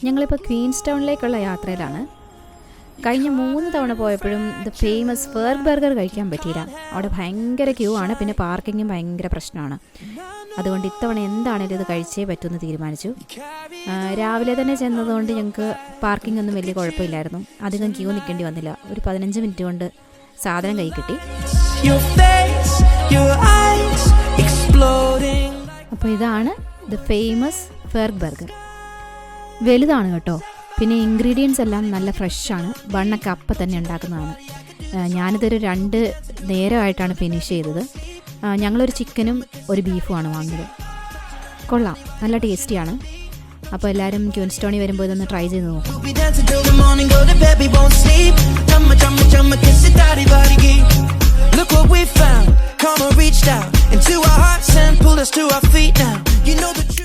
ഞങ്ങളിപ്പോൾ ക്വീൻസ് ടൗണിലേക്കുള്ള യാത്രയിലാണ്. കഴിഞ്ഞ 3 തവണ പോയപ്പോഴും ദ ഫേമസ് ഫെർഗ് ബർഗർ കഴിക്കാൻ പറ്റിയില്ല. അവിടെ ഭയങ്കര ക്യൂ ആണ്, പിന്നെ പാർക്കിങ്ങും ഭയങ്കര പ്രശ്നമാണ്. അതുകൊണ്ട് ഇത്തവണ എന്താണേലും ഇത് കഴിച്ചേ പറ്റുമെന്ന് തീരുമാനിച്ചു. രാവിലെ തന്നെ ചെന്നതുകൊണ്ട് ഞങ്ങൾക്ക് പാർക്കിംഗ് ഒന്നും വലിയ കുഴപ്പമില്ലായിരുന്നു. അധികം ക്യൂ നിൽക്കേണ്ടി വന്നില്ല. ഒരു 15 മിനിറ്റ് കൊണ്ട് സാധനം കൈ കിട്ടി. അപ്പോൾ ഇതാണ് ദ ഫേമസ് ഫെർഗ് ബർഗർ. വലുതാണ് കേട്ടോ. പിന്നെ ഇൻഗ്രീഡിയൻസ് എല്ലാം നല്ല ഫ്രഷാണ്. ബണ്ണൊക്കെ അപ്പം തന്നെ ഉണ്ടാക്കുന്നതാണ്. ഞാനിതൊരു 2 നേരമായിട്ടാണ് ഫിനിഷ് ചെയ്തത്. ഞങ്ങളൊരു ചിക്കനും ഒരു ബീഫുമാണ് വാങ്ങിയത്. കൊള്ളാം, നല്ല ടേസ്റ്റിയാണ്. അപ്പോൾ എല്ലാവരും ക്വീൻസ് ടൗണിൽ വരുമ്പോൾ ഇതൊന്ന് ട്രൈ ചെയ്ത് നോക്കും. Look what we found, karma reached out into our hearts and pulled us to our feet now. You know the truth.